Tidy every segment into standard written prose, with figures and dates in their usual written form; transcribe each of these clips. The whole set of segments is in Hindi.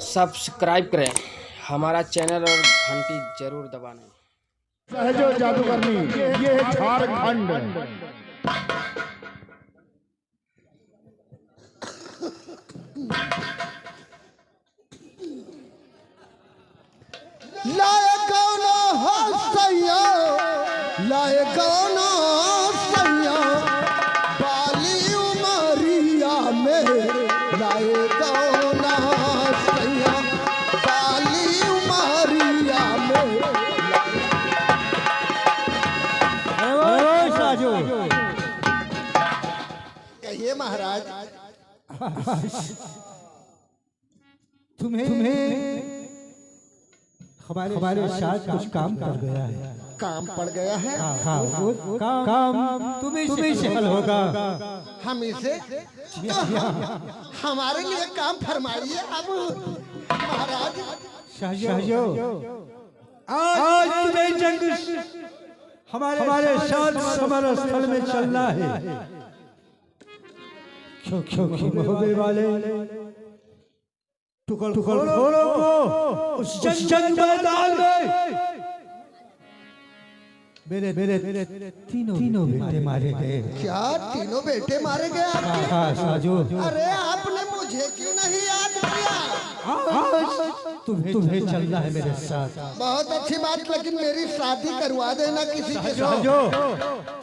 सब्सक्राइब करें हमारा चैनल और घंटी जरूर दबाना। सहजो जादूगरनी ये है झारखंड। लाए कौनो हसैया, लाए कौनो हसैया, बाली उमरिया में लाए कौनो हसैया, बाली उमरिया में। कहिए महाराज। तुम्हें हमारे साथ कुछ काम पड़ गया है। काम पड़ गया है। काम तुम्हें से हल होगा। हम इसे हमारे लिए काम फरमाइए अब महाराज। सहजो आज तुम्हें जंग हमारे साथ समर स्थल में चलना है। क्योंकि मोहब्बे वाले टुकड़ फोड़ो उस जंग मैदान में मेरे तीनों बेटे मारे गए। क्या तीनों बेटे मारे गए आपके? हाँ साजो। अरे आपने मुझे क्यों नहीं याद किया? तुम्हें चलना है मेरे साथ। बहुत अच्छी बात, लेकिन मेरी शादी करवा देना किसी के साथ।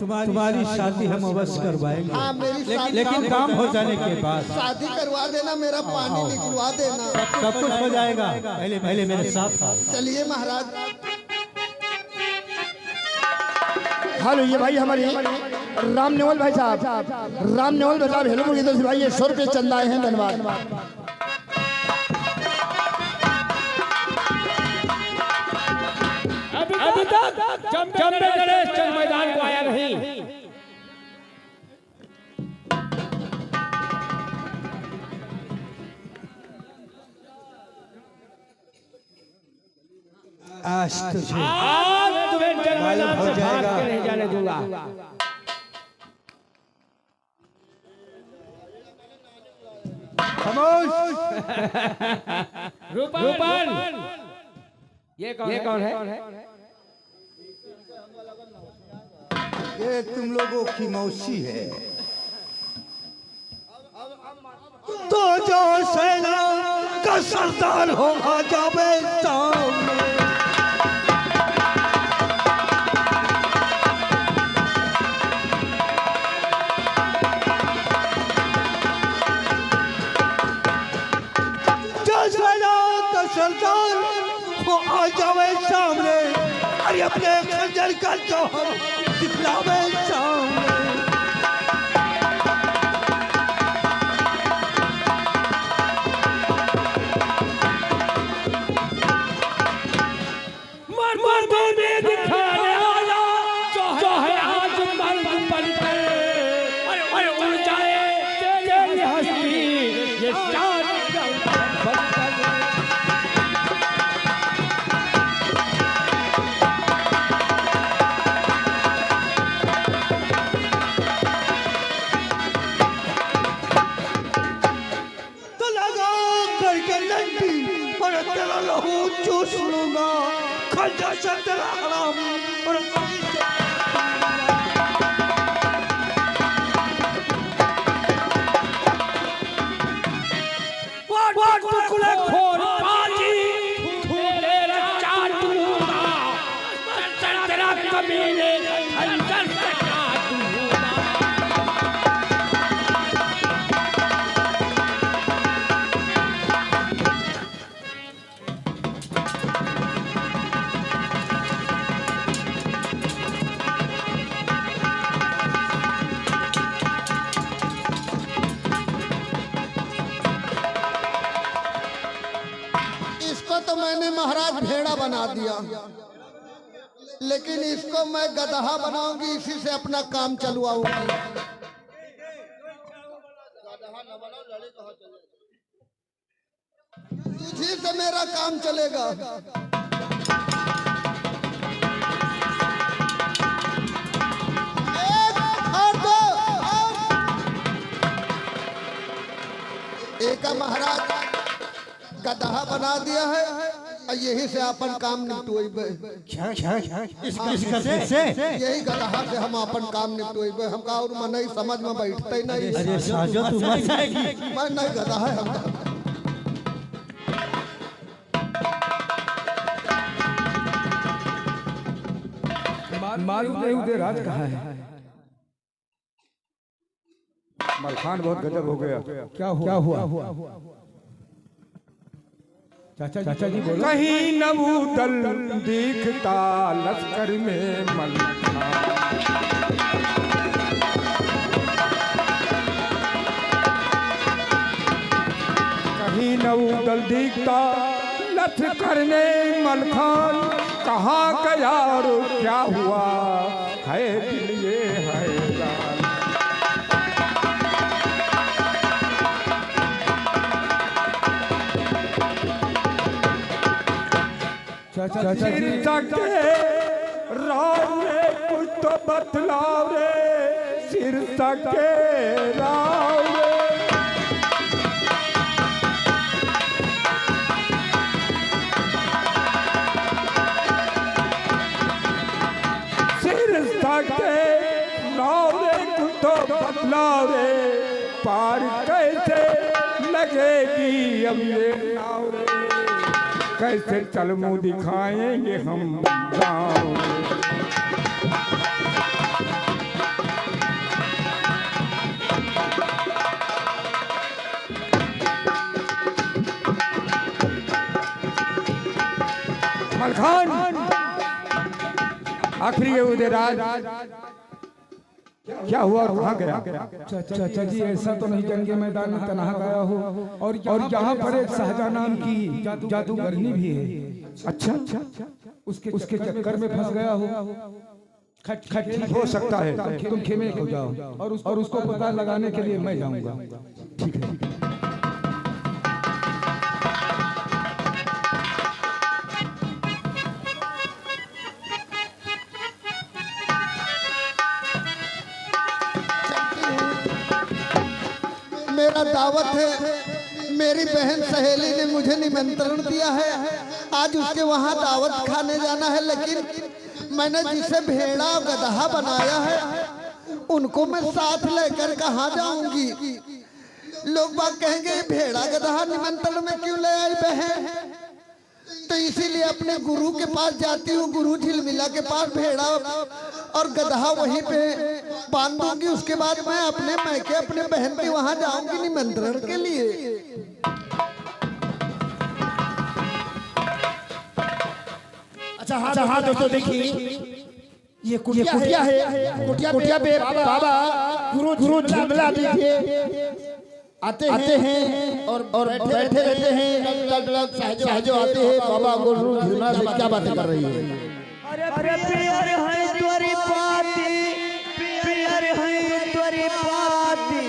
तुम्हारी शादी हम अवश्य करवाएंगे। हाँ मेरी शादी, लेकिन काम हो जाने के बाद शादी करवा देना, मेरा पानी निकलवा देना, सब कुछ हो जाएगा। पहले मेरे साथ आओ। चलिए महाराज। हेलो ये भाई हमारी राम नेवल भाई साहब, राम नेवल भाई साहब हेलो इधर से भाई ये 100 रुपये चल रहे हैं। धन्यवाद। अभी तक चंबे गणेश जंग मैदान को आया नहीं। आज तुझे तुम्हें जंग मैदान हो से भाग जाएगा। के नहीं जाने दूंगा। रूपन ये कौन है? ये तुम लोगों की मौसी है। तो जो सेना का सरदार होगा जावे सामने। जो सेना का सरदार हो आ जावे सामने। अरे अपने खंजर का जो हम दिखलावे सामने। चूस लूंगा खंजर से तेरा हराम और टुकड़े खोर बाजी तेरा चाटूंगा, तेरा कमीने खंजर से काटूंगा। तो मैंने महाराज भेड़ा बना दिया, लेकिन इसको मैं गदहा बनाऊंगी, इसी से अपना काम चलवाऊंगी। इसी से मेरा काम चलेगा। एक महाराज गधा बना दिया है और यही से अपन काम निपटुएबे। यही गधा से हम अपन काम निपटुएबे। हमका और मन नहीं समझ में बैठते नहीं। अरे साजो तू मर जाएगी। मैं नहीं गधा है हमका। मालूम नहीं उदयराज कहाँ है? मलखान बहुत गजब हो गया। क्या हुआ? चाचा जी बोलो। कहीं नबूदल दिखता लश्कर में मलखान, कहीं नबूदल दिखता लश्कर में मलखान। कहाँ गया और क्या हुआ है दिल ये हैरान। चाचा जी राव रे कुछ तो बतलाओ रे, सिर सके राव रे। सिर सके राव रे कुछ तो बतलाओ रे, पार कैसे लगेगी अब ये नाव रे। कैसे चल मुँह दिखाएंगे हम गाँव। मलखान आखिरी उदयराज क्या हुआ और कहाँ गया? चाचा जी ऐसा तो नहीं जंग के मैदान में तनहा गया हो, और यहाँ पर एक शाहजहां नाम की जादूगरनी भी है। अच्छा, उसके चक्कर में फंस गया हो। खट हो सकता है। तुम खेमे हो जाओ और उसको पता लगाने के लिए मैं जाऊंगा। ठीक है। मेरा दावत है, मेरी बहन सहेली ने मुझे निमंत्रण दिया है, आज उसके वहाँ दावत खाने जाना है। लेकिन मैंने जिसे भेड़ा गधा बनाया है उनको मैं साथ लेकर कहाँ जाऊंगी? लोग बात कहेंगे भेड़ा गधा निमंत्रण में क्यों ले आई बहन? तो इसीलिए अपने गुरु के पास जाती हूँ। गुरु झिलमिला के पास भेड़ा और गधा वहीं पे बांध दूंगी। उसके बाद मैं अपने मैके अपने बहन के वहां जाऊंगी निमंत्रण के लिए। अच्छा हाँ दोस्तों देखिए, ये कुटिया है। कुटिया पे बाबा गुरु झिलमिला देखिए आते हैं और बैठे रहते हैं। साहजो आते हैं, बाबा गुरु झिलमिला से क्या बातें कर रही है? अरे प्यार है त्वरी पाती, प्यार है त्वरी पाती,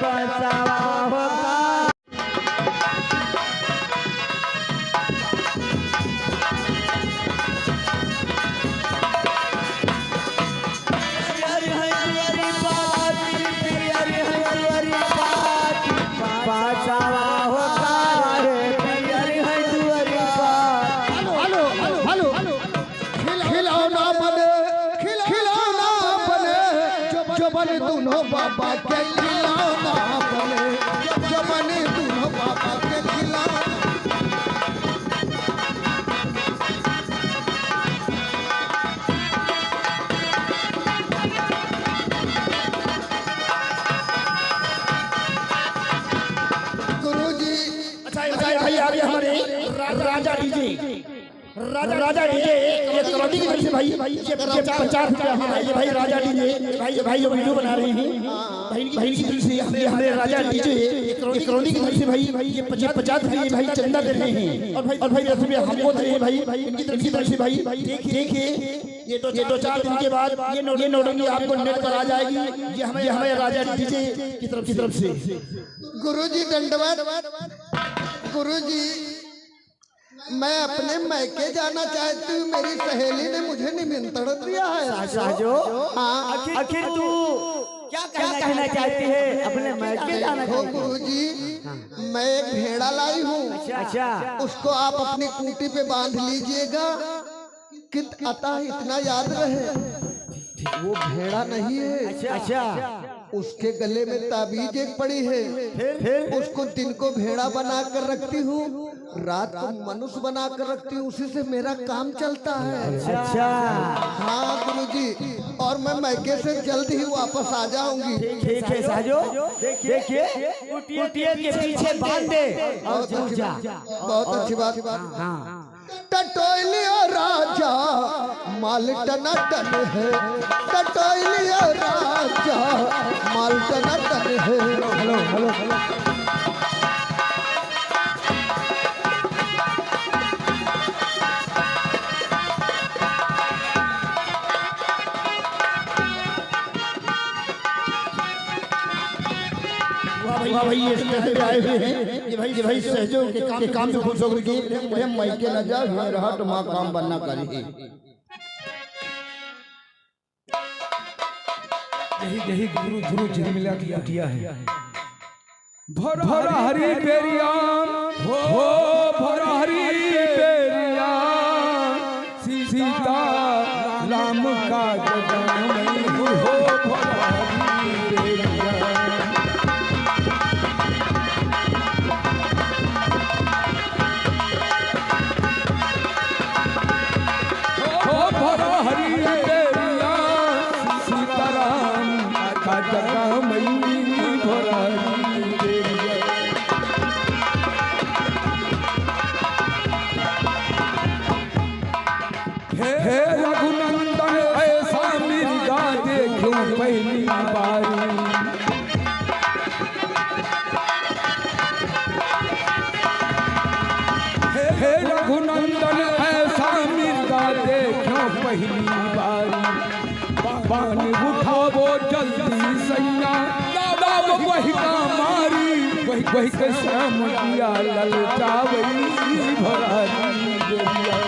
बचावा होगा। प्यार है त्वरी पाती, प्यार है त्वरी पाती, बचावा होगा। प्यार है त्वरी पाती। हेलो खिलौना बने जो बने दोनों बाबा के खिलौना बने, जो बने दोनों बाबा के खिलौना। गुरुजी भाई आगे हमारे राजा डीजे एक करोड़ी की तरफ से भाई ये 50 रुपया ये भाई राजा डीजे भाई जो वीडियो बना रहे हैं भाई की तरफ से हमारे राजा डीजे एक करोड़ी की तरफ से भाई ये 50 रुपये भाई चंदा दे रहे हैं और भाई 10 रुपये हमको दे रहे हैं भाई इनकी तरफ से भाई देखिए ये 2-4 दिन के बाद ये नोटबंदी आपको नेट पर आ जाएगी। ये हमारे राजा डीजे की तरफ से। गुरुजी दंडवत। गुरुजी मैं अपने मैके जाना चाहती हूँ। मेरी सहेली ने मुझे निमंत्रण दिया है। साजो हाँ आखिर तू क्या कहना चाहती है? अपने मायके जाना देखो चाहती है? गुरुजी, मैं एक भेड़ा लाई हूँ। अच्छा उसको आप अपनी खूंटी पे बांध लीजिएगा। कित अतः इतना याद रहे, वो भेड़ा नहीं है। अच्छा उसके गले में ताबीज एक पड़ी है। फिर उसको दिन को भेड़ा बना कर रखती हूँ, रात को मनुष्य बना कर रखती हूँ। उसी से मेरा काम चलता है। अच्छा हाँ गुरुजी, और मैं मैके से जल्द ही वापस आ जाऊंगी। ठीक है साजो, देखिए कुटिया के पीछे बांध दे और दूर जा। बहुत अच्छी बात। हाँ टटोलियो राजा माल टनाटन है। टटोलियो राजा माल टनाटन है। Hello hello hello. भाई ये स्टेज पे आए हुए हैं। ये भाई सहजोग के काम से खुश होकर के मुझे मायके न जा रहा तो माँ काम बनना करेगी। यही गुरु झिलमिला किया है। भरा हरी बेरिया हो, भरा हरी बेरिया, सीता राम का जन्म हो, भरा हरी बेरिया। हे रघुनंदन ऐसा मिर्गा देखो पहली बारी। हे रघुनंदन ऐसा मिर्गा देखो पहली बारी। बाण उठावो जल्दी सैया, दाव वही का मारी। वही के श्याम किया ललचावई भरारी बेरिया।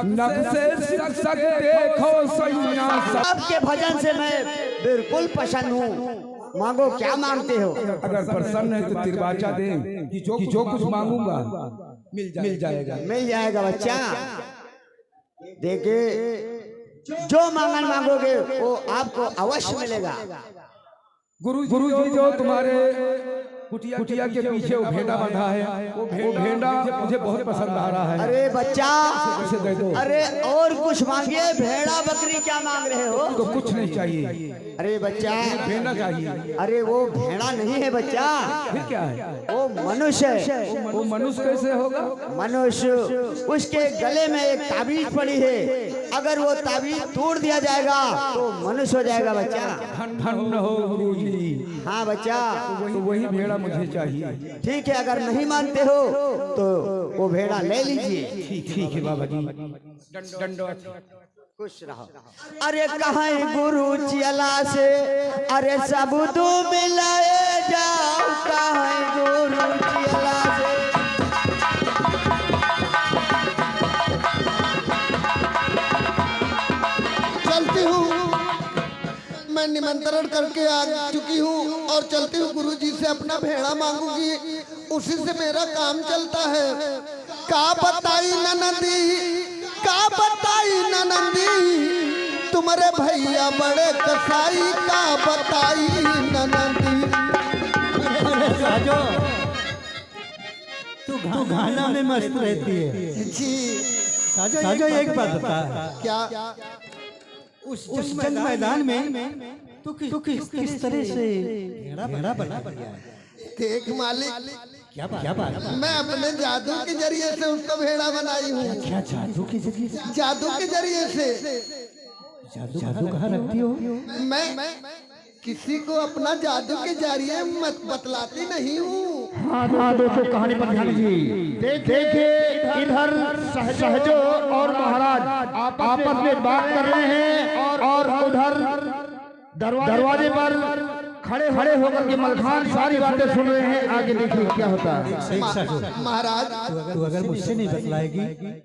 नग से सक देखो सैया। आपके भजन से मैं बिल्कुल प्रसन्न हूँ। मांगो, क्या मांगते हो? अगर प्रसन्न है तो तिरबाचा दें कि जो कुछ मांगूंगा मिल जाएगा बच्चा। देखिए, जो मांगन मांगोगे वो आपको अवश्य मिलेगा। गुरु जी जो तुम्हारे कुटिया के पीछे वो भेड़ा बंधा है, वो भेड़ा मुझे बहुत पसंद आ रहा है। अरे बच्चा, उसे दे दो। अरे और कुछ मांगिए, भेड़ा बकरी क्या मांग रहे हो? तो कुछ नहीं चाहिए। अरे बच्चा, भेड़ा चाहिए। अरे वो भेड़ा नहीं है बच्चा, फिर क्या है? वो मनुष्य है। वो मनुष्य कैसे होगा? मनुष्य, उसके गले में एक ताबीज पड़ी है। अगर वो ताबीज तोड़ दिया जाएगा तो मनुष्य हो जाएगा बच्चा। धन्य हो गुरु जी। हाँ बच्चा, तो वही भेड़ा मुझे चाहिए। ठीक है, अगर नहीं मानते हो तो वो भेड़ा ले लीजिए। ठीक है बाबा जी, दंडवत। खुश रहो। अरे कहाँ गुरु चला से, अरे सब तू मिलाए जाओ। कहाँ गुरु चला से, चलती हूँ, मैं निमंत्रण करके आ चुकी हूँ और चलती हूँ। गुरुजी से अपना भेड़ा मांगूंगी, उसी से मेरा काम चलता है। का बताई ननदी, का बताई ननदी, तुम्हारे भैया बड़े कसाई। का बताई ननदी। तू गाना में मस्त रहती है जी साजो। एक बात बता, क्या उस जंग मैदान में तू किस तरह से भेड़ा बना गया? देख मालिक, क्या बात? मैं अपने जादू के जरिए से उसको भेड़ा बनाई हूँ। क्या जादू के जरिए? जादू के जरिए से। जादू कहाँ रखती हो? मैं किसी को अपना जादू के जरिए मत बतलाती नहीं हूँ। हाँ दोस्तों, कहानी पर ध्यान दीजिए। देखिए इधर सहजो और महाराज आपस में बात कर रहे हैं और उधर दरवाजे पर खड़े होकर के मलखान सारी बातें सुन रहे हैं। आगे देखिए क्या होता है। महाराज तू अगर मुझसे नहीं बतलाएगी